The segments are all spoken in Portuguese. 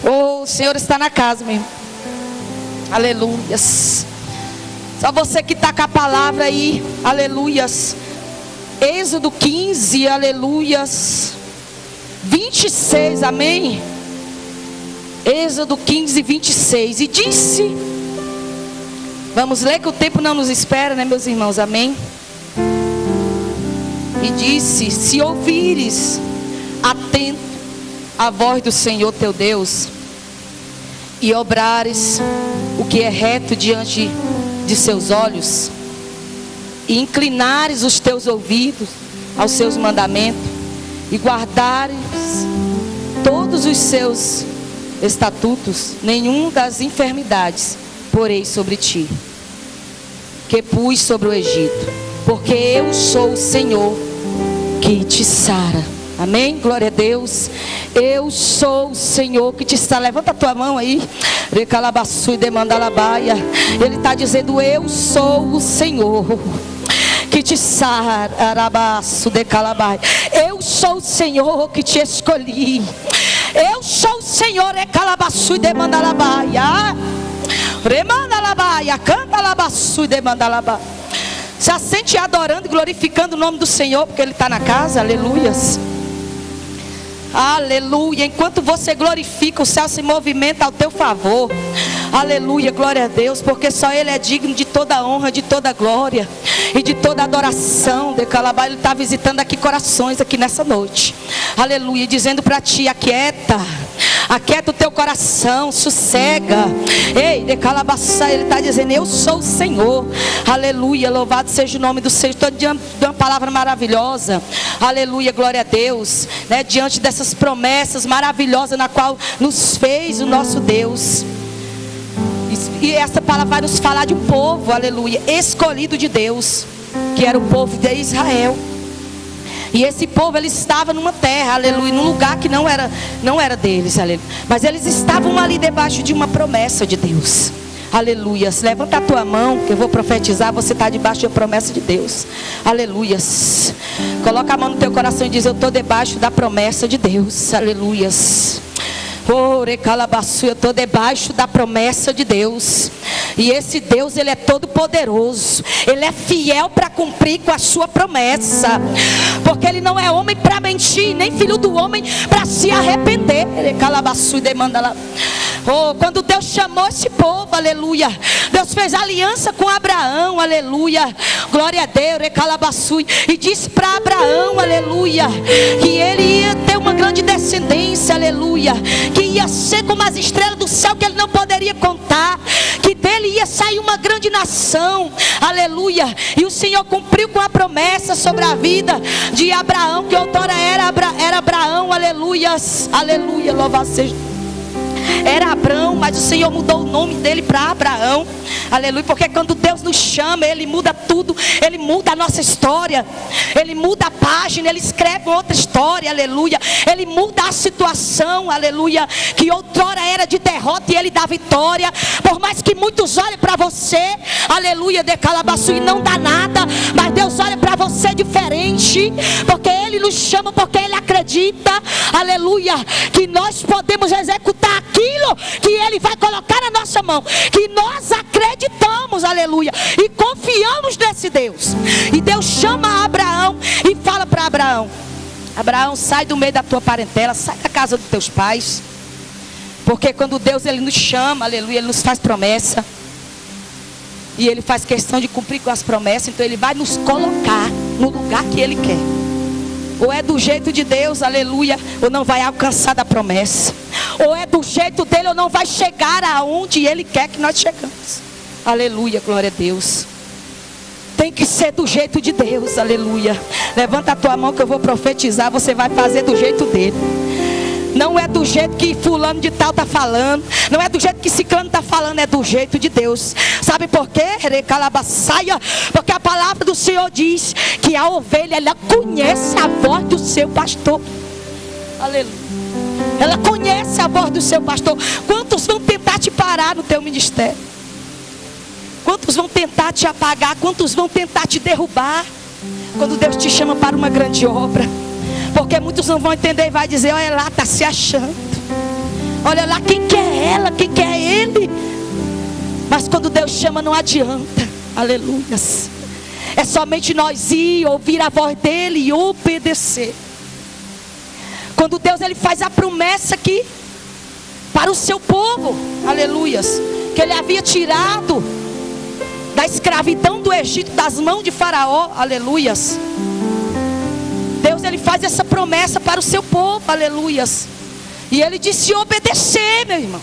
Oh, o Senhor está na casa, meu irmão. Aleluias. Só você que está com a palavra aí. Aleluias. Êxodo 15, aleluias. 26, amém. Êxodo 15, 26. E disse, vamos ler que o tempo não nos espera, né, meus irmãos, amém. E disse: se ouvires atento a voz do Senhor teu Deus, e obrares o que é reto diante de seus olhos, e inclinares os teus ouvidos aos seus mandamentos, e guardares todos os seus estatutos, nenhum das enfermidades porei sobre ti, que pus sobre o Egito, porque eu sou o Senhor que te sara. Amém? Glória a Deus. Eu sou o Senhor que te sara. Levanta a tua mão aí. Ele está dizendo: eu sou o Senhor que te sara. Eu sou o Senhor que te escolhi. Eu sou o Senhor. Se assente adorando e glorificando o nome do Senhor, porque Ele está na casa. Aleluias. Aleluia. Enquanto você glorifica, o céu se movimenta ao teu favor. Aleluia, glória a Deus, porque só Ele é digno de toda honra, de toda glória e de toda adoração. Ele está visitando aqui corações aqui nessa noite. Aleluia, dizendo para ti: aquieta o teu coração, sossega. Ei, Ele está dizendo: eu sou o Senhor. Aleluia, louvado seja o nome do Senhor. Estou diante de uma palavra maravilhosa. Aleluia, glória a Deus, né? Diante dessas promessas maravilhosas na qual nos fez o nosso Deus. E essa palavra vai nos falar de um povo, aleluia, escolhido de Deus, que era o povo de Israel. E esse povo, ele estava numa terra, aleluia, num lugar que não era deles, aleluia. Mas eles estavam ali debaixo de uma promessa de Deus. Aleluia. Levanta a tua mão, que eu vou profetizar. Você está debaixo de uma promessa de Deus. Aleluia. Coloca a mão no teu coração e diz: eu estou debaixo da promessa de Deus. Aleluia. Eu estou debaixo da promessa de Deus. E esse Deus, Ele é todo poderoso. Ele é fiel para cumprir com a sua promessa. Porque Ele não é homem para mentir, nem filho do homem para se arrepender. Quando Deus chamou esse povo, aleluia, Deus fez aliança com Abraão, aleluia, glória a Deus, e disse para Abraão, aleluia, que ele ia ter uma grande descendência, aleluia, que ia ser como as estrelas do céu, que ele não poderia contar, que dele ia sair uma grande nação, aleluia. E o Senhor cumpriu com a promessa sobre a vida de Abraão, que outrora era Abraão, aleluia, aleluia, louvado seja. Era Abraão, mas o Senhor mudou o nome dele para Abraão. Aleluia, porque quando Deus nos chama, Ele muda tudo. Ele muda a nossa história. Ele muda a página, Ele escreve outra história, aleluia. Ele muda a situação, aleluia, que outrora era de derrota e Ele dá vitória. Por mais que muitos olhem para você, aleluia, de calabaçu, e não dá nada, mas Deus olha para você diferente, porque Ele nos chama, porque Ele acredita, aleluia, que nós podemos executar aquilo que Ele vai colocar na nossa mão, que nós acreditamos, aleluia, e confiamos nesse Deus. E Deus chama Abraão e fala para Abraão: Abraão, sai do meio da tua parentela, sai da casa dos teus pais, porque quando Deus, Ele nos chama, aleluia, Ele nos faz promessa, e Ele faz questão de cumprir com as promessas. Então Ele vai nos colocar no lugar que Ele quer. Ou é do jeito de Deus, aleluia, ou não vai alcançar da promessa. Ou é do jeito dele, ou não vai chegar aonde Ele quer que nós chegamos. Aleluia, glória a Deus. Tem que ser do jeito de Deus, aleluia. Levanta a tua mão que eu vou profetizar. Você vai fazer do jeito dele. Não é do jeito que fulano de tal está falando. Não é do jeito que ciclano está falando. É do jeito de Deus. Sabe por quê? Porque a palavra do Senhor diz que a ovelha, ela conhece a voz do seu pastor. Aleluia. Ela conhece a voz do seu pastor. Quantos vão tentar te parar no teu ministério? Quantos vão tentar te apagar? Quantos vão tentar te derrubar? Quando Deus te chama para uma grande obra. Porque muitos não vão entender e vai dizer: olha lá, está se achando. Olha lá, quem que é ela, quem que é ele? Mas quando Deus chama não adianta. Aleluias. É somente nós ir, ouvir a voz dele e obedecer. Quando Deus ele faz a promessa aqui para o seu povo, aleluias, que ele havia tirado da escravidão do Egito, das mãos de Faraó, aleluias. Deus ele faz essa promessa para o seu povo, aleluias. E ele disse obedecer, meu irmão.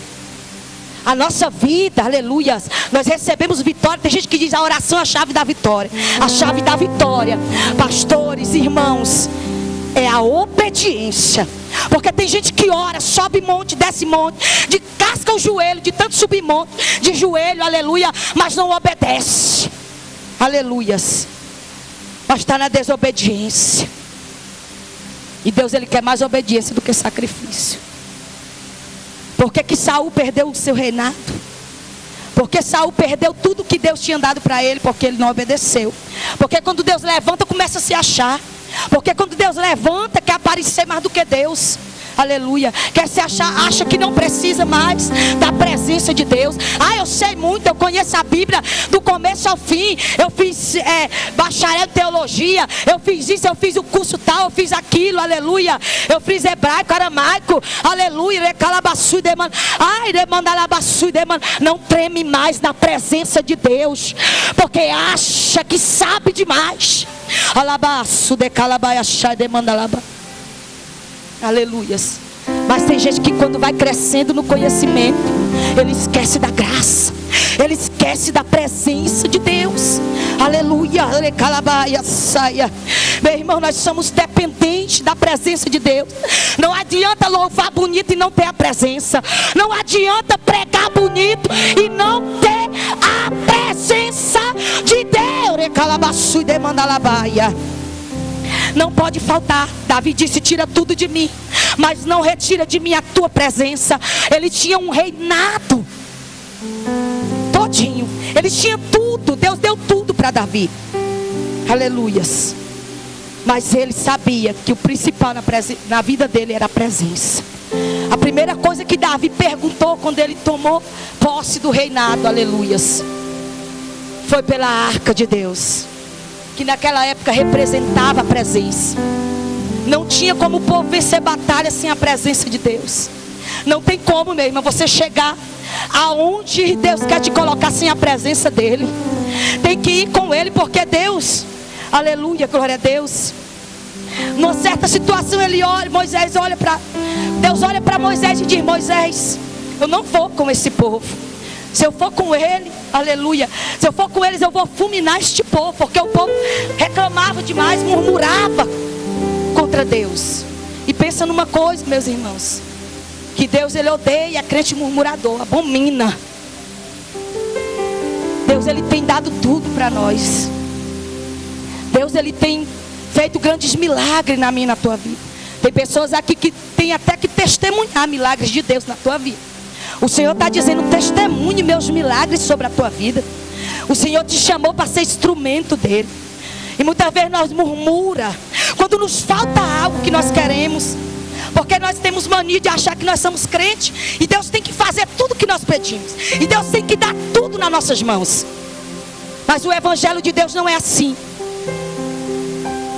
A nossa vida, aleluias, nós recebemos vitória. Tem gente que diz a oração é a chave da vitória. A chave da vitória, pastores, irmãos, é a obediência. Porque tem gente que ora, sobe monte, desce monte, de casca o joelho, de tanto subir monte, de joelho, aleluia, mas não obedece, aleluias. Mas está na desobediência. E Deus ele quer mais obediência do que sacrifício. Por que Saul perdeu o seu reinado? Porque Saul perdeu tudo que Deus tinha dado para ele, porque ele não obedeceu. Porque quando Deus levanta, começa a se achar. Porque quando Deus levanta, quer aparecer mais do que Deus. Aleluia. Quer se achar, acha que não precisa mais da presença de Deus. Ah, eu sei muito, eu conheço a Bíblia do começo ao fim. Eu fiz bacharel em teologia. Eu fiz isso, eu fiz o curso tal, eu fiz aquilo, aleluia. Eu fiz hebraico, aramaico, aleluia. Ai, não treme mais na presença de Deus, porque acha que sabe demais. Alabaço de calabaiachá demanda alaba. Aleluias. Mas tem gente que quando vai crescendo no conhecimento, ele esquece da graça, ele esquece da presença de Deus. Aleluia. Meu irmão, nós somos dependentes da presença de Deus. Não adianta louvar bonito e não ter a presença. Não adianta pregar bonito e não ter a presença de Deus. Não pode faltar. Davi disse: tira tudo de mim, mas não retira de mim a tua presença. Ele tinha um reinado todinho, ele tinha tudo. Deus deu tudo para Davi, aleluias. Mas ele sabia que o principal na vida dele era a presença. A primeira coisa que Davi perguntou quando ele tomou posse do reinado, aleluias, foi pela arca de Deus, que naquela época representava a presença. Não tinha como o povo vencer batalha sem a presença de Deus. Não tem como, meu irmão, você chegar aonde Deus quer te colocar sem a presença dele. Tem que ir com ele, porque Deus, aleluia, glória a Deus. Numa certa situação ele olha, Moisés olha para Deus, olha para Moisés e diz: Moisés, eu não vou com esse povo. Se eu for com ele, aleluia, se eu for com eles, eu vou fulminar este povo. Porque o povo reclamava demais, murmurava contra Deus. E pensa numa coisa, meus irmãos, que Deus ele odeia crente murmurador, abomina. Deus ele tem dado tudo para nós. Deus ele tem feito grandes milagres na minha e na tua vida. Tem pessoas aqui que tem até que testemunhar milagres de Deus na tua vida. O Senhor está dizendo: testemunhe meus milagres sobre a tua vida. O Senhor te chamou para ser instrumento dele. E muitas vezes nós murmuramos quando nos falta algo que nós queremos, porque nós temos mania de achar que nós somos crentes e Deus tem que fazer tudo que nós pedimos, e Deus tem que dar tudo nas nossas mãos. Mas o evangelho de Deus não é assim.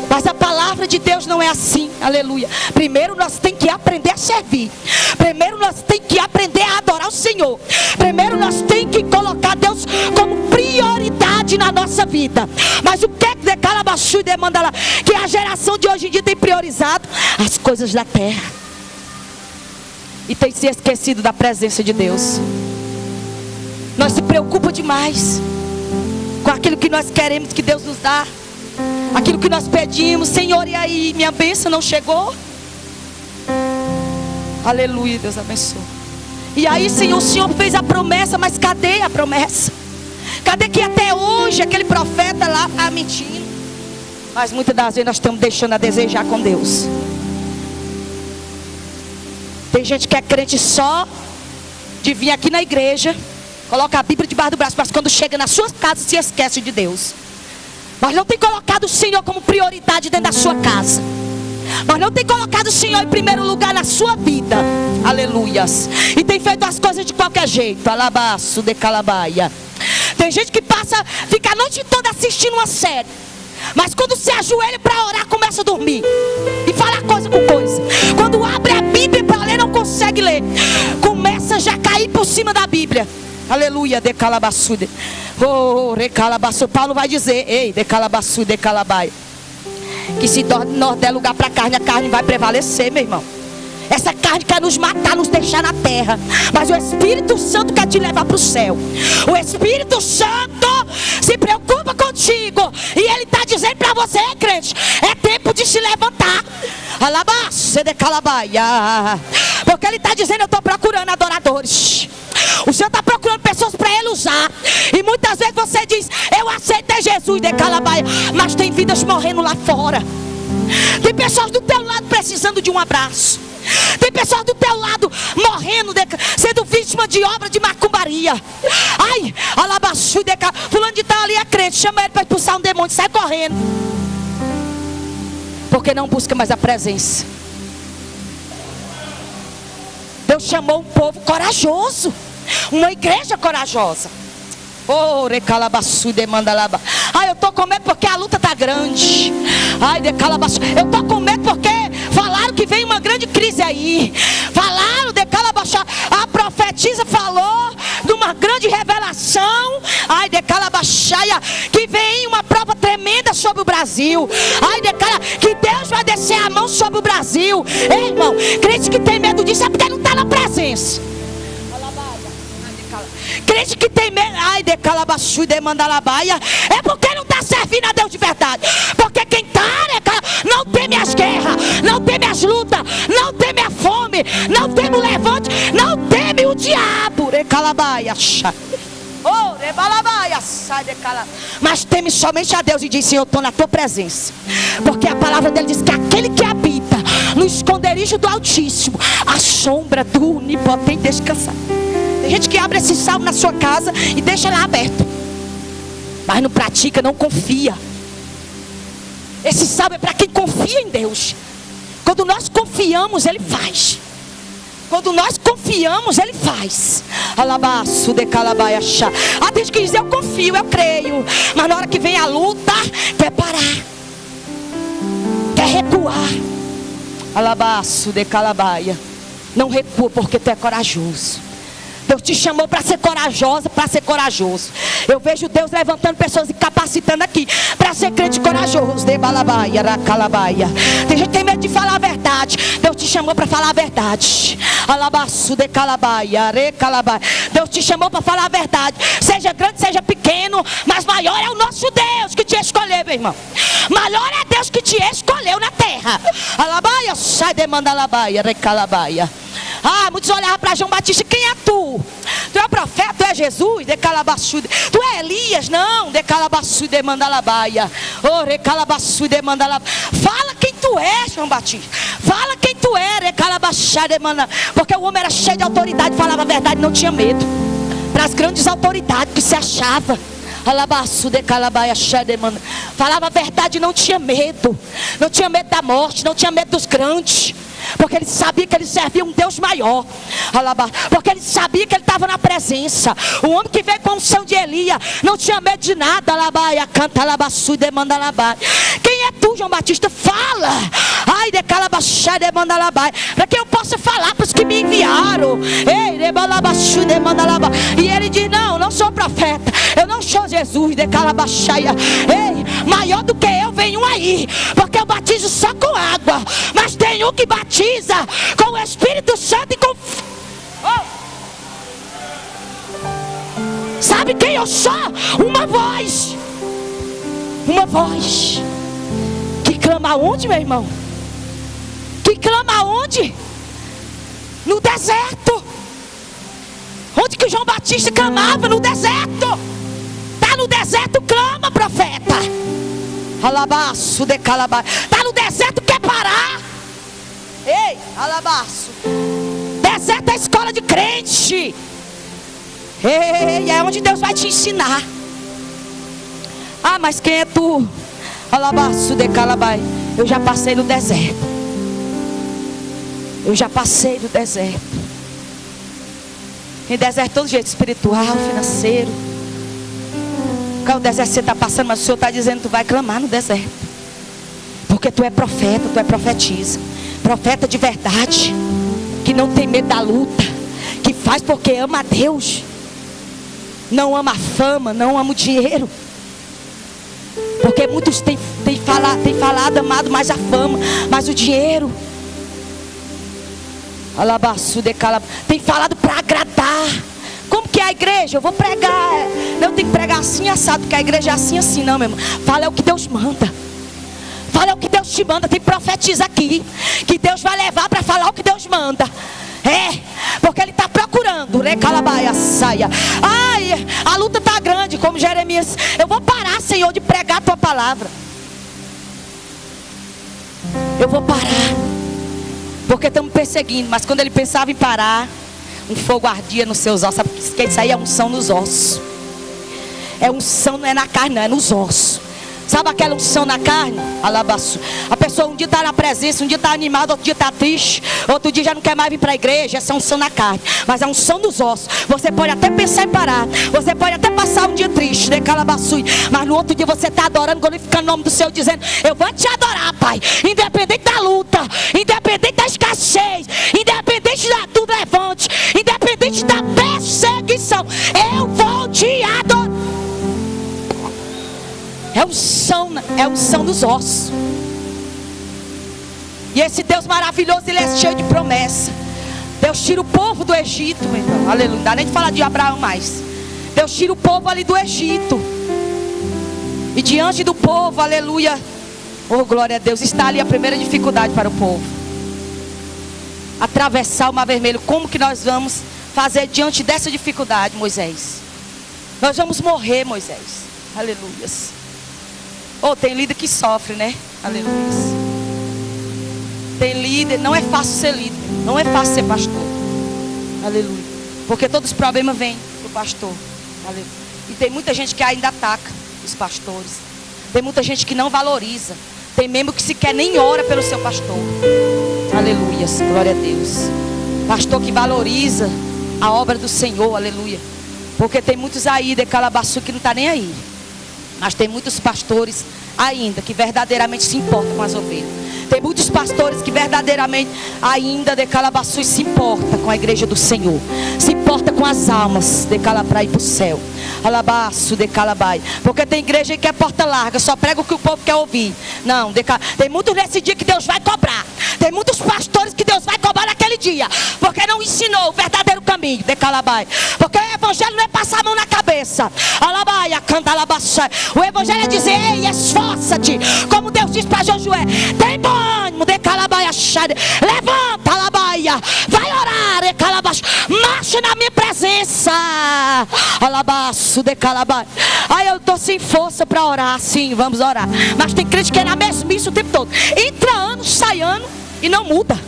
Mas a palavra de Deus não é assim, aleluia. Primeiro nós temos que aprender a servir. Primeiro nós temos que aprender a adorar o Senhor. Primeiro nós temos que colocar Deus como prioridade na nossa vida. Mas o que de Calabaçu demanda lá? Que a geração de hoje em dia tem priorizado as coisas da terra e tem se esquecido da presença de Deus. Nós se preocupamos demais com aquilo que nós queremos que Deus nos dá, aquilo que nós pedimos. Senhor, e aí, minha bênção não chegou? Aleluia, Deus abençoe. E aí, Senhor, o Senhor fez a promessa, mas cadê a promessa? Cadê que até hoje aquele profeta lá está mentindo? Mas muitas das vezes nós estamos deixando a desejar com Deus. Tem gente que é crente só de vir aqui na igreja, coloca a Bíblia debaixo do braço, mas quando chega na sua casa se esquece de Deus. Mas não tem colocado o Senhor como prioridade dentro da sua casa. mas não tem colocado o Senhor em primeiro lugar na sua vida. Aleluias. E tem feito as coisas de qualquer jeito. Alabaço de calabaia. Tem gente que fica a noite toda assistindo uma série, mas quando se ajoelha para orar, começa a dormir e falar coisa com coisa. Quando abre a Bíblia para ler, não consegue ler. Começa já a cair por cima da Bíblia. Aleluia, de calabaçu. Oh, recalabaçu. Paulo vai dizer: ei, de calabaçu, de calabaia, que se nós der lugar para a carne vai prevalecer, meu irmão. Essa carne quer nos matar, nos deixar na terra, mas o Espírito Santo quer te levar para o céu. O Espírito Santo se preocupa contigo, e Ele está dizendo para você: crente, é tempo de se levantar. Alabaça de calabaia. Porque Ele está dizendo: eu estou procurando adoradores. O Senhor está procurando pessoas para Ele usar. E muitas vezes você diz: eu aceitei Jesus de calabaia, mas tem vidas morrendo lá fora. Tem pessoas do teu lado precisando de um abraço. Tem pessoas do teu lado morrendo, sendo vítima de obra de macumbaria. Ai, alabaçu, fulano de tal ali é crente, chama ele para expulsar um demônio, sai correndo, porque não busca mais a presença. Deus chamou um povo corajoso, uma igreja corajosa. Oh, recalabaçu, demanda laba. Ai, eu estou com medo porque a luta está grande. Ai, decalabaçu, eu estou com medo porque falaram que vem uma grande crise aí. Falaram, decalabaçu, a profetisa falou de uma grande revelação. Ai, decalabaxaia, que vem uma prova tremenda sobre o Brasil. Ai, decala, que Deus vai descer a mão sobre o Brasil. Ei, irmão, crente que tem medo disso é porque não está na presença. Crente que tem medo, ai, de calabaçu e de mandalabaia, é porque não está servindo a Deus de verdade. Porque quem está, não teme as guerras, não teme as lutas, não teme a fome, não teme o levante, não teme o diabo. Recalabaia, oh, rebalabaia, sai de cala. Mas teme somente a Deus e diz: Senhor, eu estou na tua presença. Porque a palavra dele diz que aquele que habita no esconderijo do Altíssimo, a sombra do Onipotente descansar. Tem gente que abre esse salmo na sua casa e deixa lá aberto, mas não pratica, não confia. Esse salmo é para quem confia em Deus. Quando nós confiamos, Ele faz. Quando nós confiamos, Ele faz. Alabaço de calabaia. Ah, tem gente que diz: eu confio, eu creio, mas na hora que vem a luta, quer parar, quer recuar. Alabaço de calabaia. Não recua porque tu é corajoso. Deus te chamou para ser corajosa, para ser corajoso. Eu vejo Deus levantando pessoas e capacitando aqui para ser crente corajoso. De balabaia, racalabaia. Tem gente que tem medo de falar a verdade. Deus te chamou para falar a verdade. Alabaço de calabaia, recalabaia. Deus te chamou para falar a verdade. Seja grande, seja pequeno, mas maior é o nosso Deus que te escolheu, meu irmão. Maior é Deus que te escolheu na terra. Alabaia, sai de mandalabaia, recalabaia. Ah, muitos olhavam para João Batista: quem é tu? Tu é o profeta, tu é Jesus, de calabaçu. Tu é Elias? Não, de calabaçu, de mandalabaia. Oh, recalabaçu, de mandalabaia. Fala quem tu é, João Batista. Fala quem tu é, recalabaxá, de mandalabaia. Porque o homem era cheio de autoridade, falava a verdade, não tinha medo. Para as grandes autoridades que se achava. Alabaçu de calabaia, xademanda. Falava a verdade, não tinha medo. Não tinha medo da morte, não tinha medo dos grandes. Porque ele sabia que ele servia um Deus maior. Porque ele sabia que ele estava na presença. O homem que veio com o unção de Elias não tinha medo de nada. Alabaia, canta, alabaçu, demanda alabaia. Quem é tu, João Batista? Fala. Ai, de calabaxá, demanda alabaia. Para que eu possa falar para os que me enviaram. Ei, demalabaxu, demanda alabaia. E ele diz: não, não sou profeta. Eu não sou Jesus, de calabaxaia. Ei, maior do que eu vem um aí. Porque eu batizo só com água. Mas tem um que batiza com o Espírito Santo e com... Oh. Sabe quem eu sou? Uma voz. Uma voz que clama aonde, meu irmão? Que clama aonde? No deserto. Onde que João Batista clamava? No deserto. Está no deserto, clama, profeta. Alabaço de calabaço. Está no deserto, quer parar? Ei, alabaço. Deserto é a escola de crente. Ei, é onde Deus vai te ensinar. Ah, mas quem é tu? Alabaço de calabai. Eu já passei no deserto. Eu já passei do deserto. Tem deserto de todo jeito, espiritual, financeiro. Qual é o deserto que você está passando? Mas o Senhor está dizendo que tu vai clamar no deserto. Porque tu é profeta, tu é profetisa. Profeta de verdade. Que não tem medo da luta. Que faz porque ama a Deus. Não ama a fama, não ama o dinheiro. Porque muitos têm falado, amado mais a fama, mais o dinheiro. Alabaçu de calab. Tem falado para agradar. Como que é a igreja? Eu vou pregar. Não tem que pregar assim assado, porque a igreja é assim, não, meu irmão. Fala é o que Deus manda. Fala é o que Deus te manda. Tem profetiza aqui que Deus vai levar para falar o que Deus manda. É, porque Ele está procurando, né? Calabaia, saia. Ai, a luta está grande, como Jeremias. Eu vou parar, Senhor, de pregar a tua palavra. Eu vou parar, porque estamos perseguindo. Mas quando ele pensava em parar, um fogo ardia nos seus ossos. Sabe o que isso aí é unção nos ossos? É unção, não é na carne, não, é nos ossos. Sabe aquela unção na carne? Alabaço. A pessoa um dia está na presença, um dia está animada, outro dia está triste, outro dia já não quer mais vir para a igreja. Essa é unção na carne, mas é unção nos ossos. Você pode até pensar em parar, você pode até passar um dia triste, né, calabaçu, mas no outro dia você está adorando, glorificando o nome do Senhor, dizendo: eu vou te adorar, Pai, independente da luta, independente da escassez, independente do levante, independente da perseguição, eu vou te adorar. É unção dos ossos. E esse Deus maravilhoso, Ele é cheio de promessa. Deus tira o povo do Egito, meu irmão. Aleluia. Não dá nem de falar de Abraão mais. Deus tira o povo ali do Egito. E diante do povo, aleluia, oh glória a Deus, está ali a primeira dificuldade para o povo. Atravessar o Mar Vermelho. Como que nós vamos fazer diante dessa dificuldade, Moisés? Nós vamos morrer, Moisés. Aleluia. Oh, tem líder que sofre, né? Aleluia. Tem líder, não é fácil ser líder, não é fácil ser pastor. Aleluia. Porque todos os problemas vêm do pastor. Aleluia. E tem muita gente que ainda ataca os pastores. Tem muita gente que não valoriza. Tem membro que sequer nem ora pelo seu pastor. Aleluia. Glória a Deus. Pastor que valoriza a obra do Senhor. Aleluia. Porque tem muitos aí de Calabaçu que não está nem aí. Mas tem muitos pastores ainda que verdadeiramente se importam com as ovelhas. Tem muitos pastores que verdadeiramente ainda de Calabaçu se importa com a igreja do Senhor. Se importa com as almas de Calabra ir para o céu. Alabaço de Calabai. Porque tem igreja que é porta larga, só prega o que o povo quer ouvir. Não, tem muitos nesse dia que Deus vai cobrar. Tem muitos pastores que Deus vai cobrar naquele dia, porque não ensinou o verdadeiro caminho de Calabai. Porque o evangelho não é passar a mão na cabeça. Alabaia, canta alabaçá. O evangelho é dizer: ei, esforça-te. Como Deus diz para Josué: tem bom ânimo, de Calabaia, levanta, alabaia, vai orar, de Calabaia, marcha na minha presença. Alabaço de Calabaia. Aí eu estou sem força para orar. Sim, vamos orar. Mas tem crente que é na mesmice o tempo todo. Entra ano, sai ano e não muda.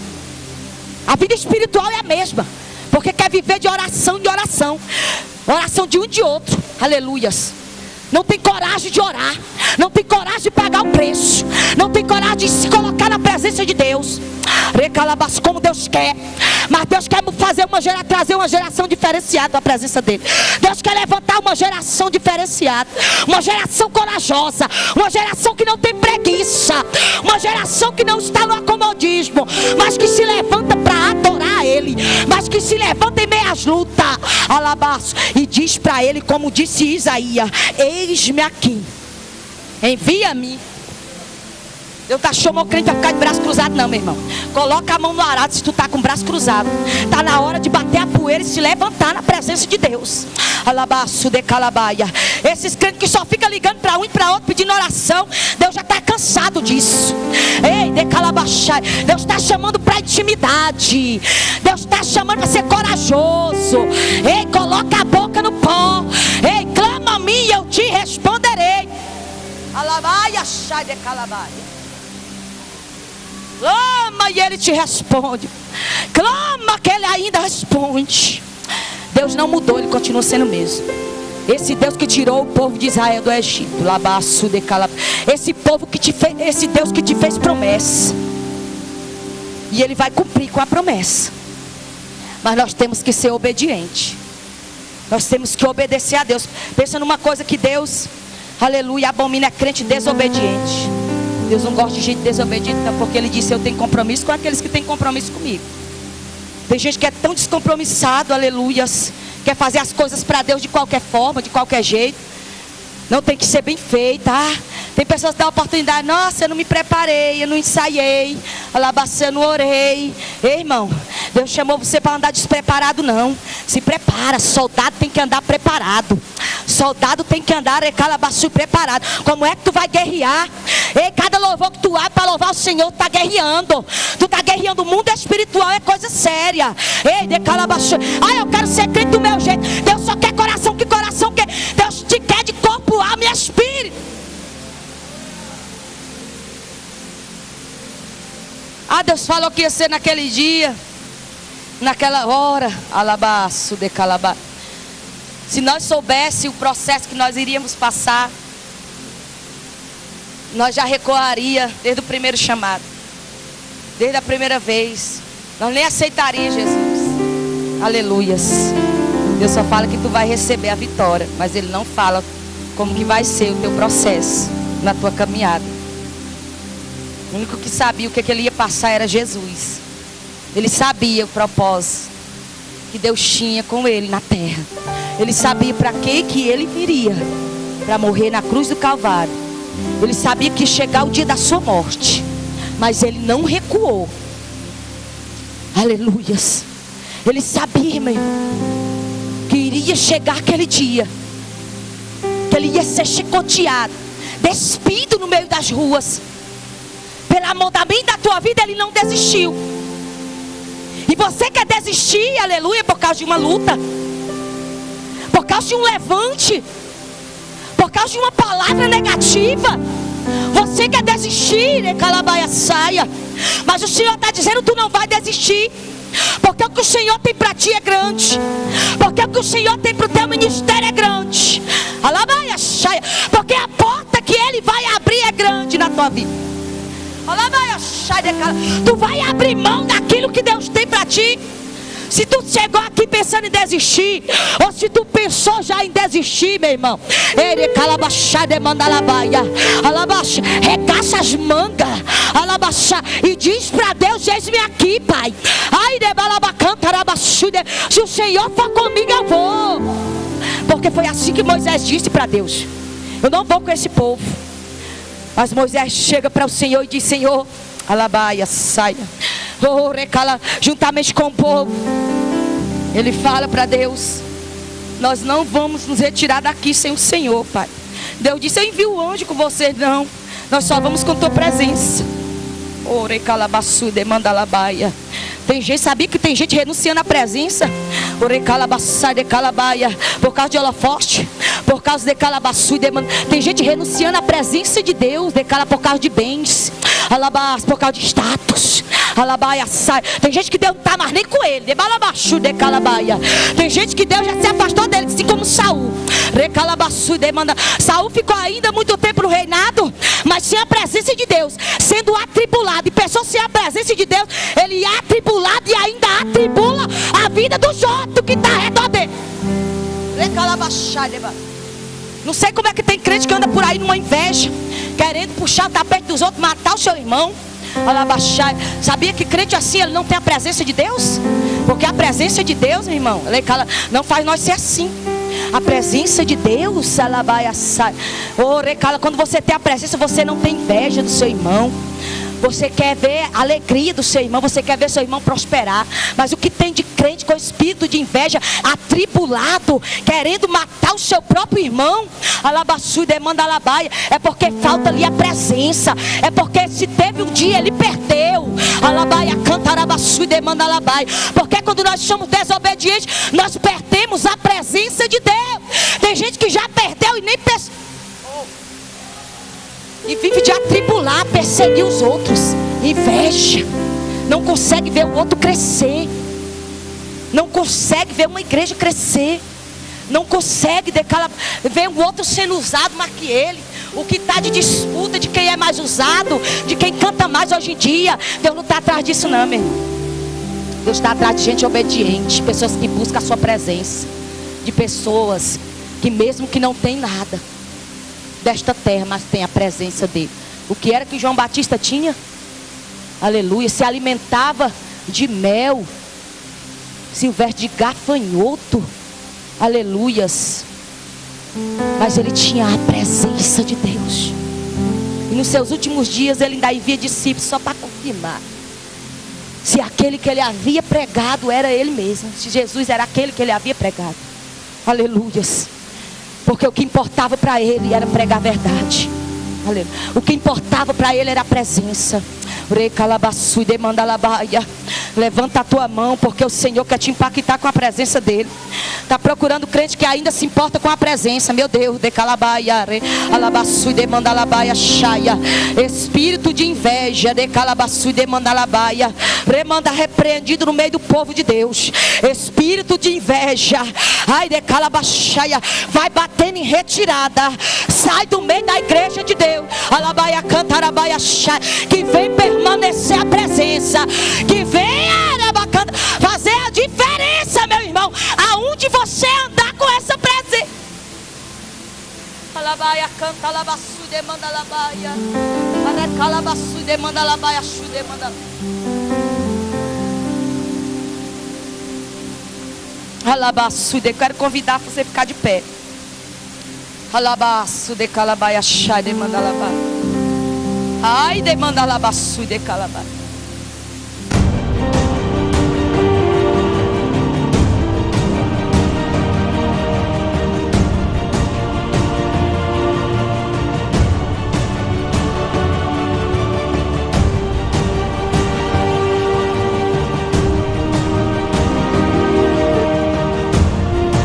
A vida espiritual é a mesma, porque quer viver de oração em oração. Oração de um e de outro. Aleluias. Não tem coragem de orar. Não tem coragem de pagar o preço. Não tem coragem de se colocar na presença de Deus. Recalabas como Deus quer. Mas Deus quer trazer uma geração diferenciada à presença dele. Deus quer levantar uma geração diferenciada. Uma geração corajosa. Uma geração que não tem preguiça. Uma geração que não está no acomodismo, mas que se levanta para adorar Ele. Mas que se levanta em meio às lutas. Alabaço. E diz para ele, como disse Isaías: eis-me aqui, envia-me. Deus tá chamando o crente para ficar de braço cruzado, não, meu irmão. Coloca a mão no arado se tu tá com o braço cruzado. Tá na hora de bater a poeira e se levantar na presença de Deus. Alabaço de Calabaia. Esses crentes que só ficam ligando para um e para outro pedindo oração, Deus já está cansado disso. Ei, de Calabaxai. Deus está chamando para intimidade. Deus está chamando para ser corajoso. Ei, coloca a boca no pó. Ei, clama a mim e eu te responderei. Alabaia, chai de Calabaia. Clama e Ele te responde. Clama que Ele ainda responde. Deus não mudou, Ele continua sendo o mesmo. Esse Deus que tirou o povo de Israel do Egito, Labaçu de Calab. Esse povo que te fez, esse Deus que te fez promessa. E Ele vai cumprir com a promessa. Mas nós temos que ser obedientes. Nós temos que obedecer a Deus. Pensa numa coisa que Deus, aleluia, abomina, é crente desobediente. Deus não gosta de gente desobediente, não, porque Ele disse: eu tenho compromisso com aqueles que têm compromisso comigo. Tem gente que é tão descompromissado, aleluias, quer fazer as coisas para Deus de qualquer forma, de qualquer jeito. Não tem que ser bem feita. Tem pessoas que dão a oportunidade: nossa, eu não me preparei, eu não ensaiei, alabacê, eu não orei. Ei, irmão, Deus chamou você para andar despreparado, não. Se prepara, soldado tem que andar preparado. Soldado tem que andar recalabaçu preparado. Como é que tu vai guerrear? Ei, cada louvor que tu abre para louvar o Senhor, tu está guerreando. Tu está guerreando. O mundo espiritual é coisa séria. Ei, decalabaçu. Eu quero ser crente do meu jeito. Deus só quer coração, que coração quer. Deus te quer de corpo, alma e espírito. Deus falou que ia ser naquele dia, naquela hora. Alabaço, decalabá. Se nós soubéssemos o processo que nós iríamos passar, nós já recuaria desde o primeiro chamado, desde a primeira vez. Nós nem aceitaríamos Jesus. Aleluias. Deus só fala que tu vai receber a vitória, mas Ele não fala como que vai ser o teu processo na tua caminhada. O único que sabia o que Ele ia passar era Jesus. Ele sabia o propósito que Deus tinha com Ele na terra. Ele sabia para que Ele viria, para morrer na cruz do Calvário. Ele sabia que ia chegar o dia da sua morte, mas Ele não recuou. Aleluias. Ele sabia, meu irmão, que iria chegar aquele dia, que Ele ia ser chicoteado, despido no meio das ruas. Pelo amor da minha e da tua vida, Ele não desistiu. E você quer desistir, aleluia, por causa de uma luta, por causa de um levante, por causa de uma palavra negativa. Você quer desistir, calabaia saia. Mas o Senhor está dizendo: tu não vai desistir, porque o que o Senhor tem para ti é grande, porque o que o Senhor tem para o teu ministério é grande. Alabaia saia. Porque a porta que Ele vai abrir é grande na tua vida. Tu vai abrir mão daquilo que Deus tem para ti. Se tu chegou aqui pensando em desistir, ou se tu pensou já em desistir, meu irmão, ele calabachá demanda alabaia, alabaxa, regaça as mangas, alabaxa, e diz para Deus: eis-me aqui, Pai. Ai, de balabacanta, arabaxu, se o Senhor for comigo, eu vou. Porque foi assim que Moisés disse para Deus: eu não vou com esse povo. Mas Moisés chega para o Senhor e diz: Senhor, alabaia, saia. Oh, recala, juntamente com o povo. Ele fala para Deus: nós não vamos nos retirar daqui sem o Senhor, Pai. Deus disse: eu envio o anjo com vocês. Não, nós só vamos com tua presença. Oh, recala, bassu, demanda alabaia. Tem gente, sabia que tem gente renunciando à presença? Por causa de holofote, por causa de calabassu, tem gente renunciando à presença de Deus, por causa de bens, alabás, por causa de status, alabaia, sai. Tem gente que Deus não está mais nem com ele, tem gente que Deus já se afastou dele, assim como Saul. Saul ficou ainda muito tempo no reinado, mas sem a presença de Deus, sendo atribulado. E pensou sem a presença de Deus, ele é atribulado e ainda atribula a vida dos outros que está ao redor dele. Não sei como é que tem crente que anda por aí numa inveja, querendo puxar o tapete dos outros, matar o seu irmão. Sabia que crente assim, ele não tem a presença de Deus? Porque a presença de Deus, meu irmão, não faz nós ser assim. A presença de Deus, quando você tem a presença, você não tem inveja do seu irmão. Você quer ver a alegria do seu irmão, você quer ver seu irmão prosperar. Mas o que tem de crente com espírito de inveja, atribulado, querendo matar o seu próprio irmão, alabassu e demanda alabaia, é porque falta ali a presença. É porque se teve um dia, ele perdeu. Alabaia, canta arabassu e demanda alabaia. Porque quando nós somos desobedientes, nós perdemos a presença de Deus. Tem gente que já perdeu e nem percebeu. E vive de atribular, perseguir os outros. Inveja. Não consegue ver o outro crescer. Não consegue ver uma igreja crescer. Não consegue ver o outro sendo usado mais que ele. O que está de disputa de quem é mais usado, de quem canta mais hoje em dia, Deus não está atrás disso não, meu irmão. Deus está atrás de gente obediente, pessoas que buscam a sua presença, de pessoas que mesmo que não tem nada desta terra, mas tem a presença dele. O que era que João Batista tinha? Aleluia, se alimentava de mel, silvestre de gafanhoto, aleluias, mas ele tinha a presença de Deus. E nos seus últimos dias ele ainda envia discípulos só para confirmar se aquele que ele havia pregado era ele mesmo, se Jesus era aquele que ele havia pregado. Aleluias. Porque o que importava para ele era pregar a verdade. Aleluia. O que importava para ele era a presença. Levanta a tua mão, porque o Senhor quer te impactar com a presença dele. Está procurando crente que ainda se importa com a presença. Meu Deus, espírito de inveja, remanda repreendido no meio do povo de Deus. Espírito de inveja, ai, vai batendo em retirada. Sai do meio da igreja de Deus. Que vem permanecer a presença, que venha fazer a diferença, meu irmão, aonde você andar com essa presença. Alabaia canta, alabaçu, demanda alabaia, alabaçu, demanda alabaia, chu, demanda. Alabaçu, quero convidar você a ficar de pé. Alabaçu, de calabaia, chá, demanda alabaia. Ai, demanda alabaçu, de calabaia.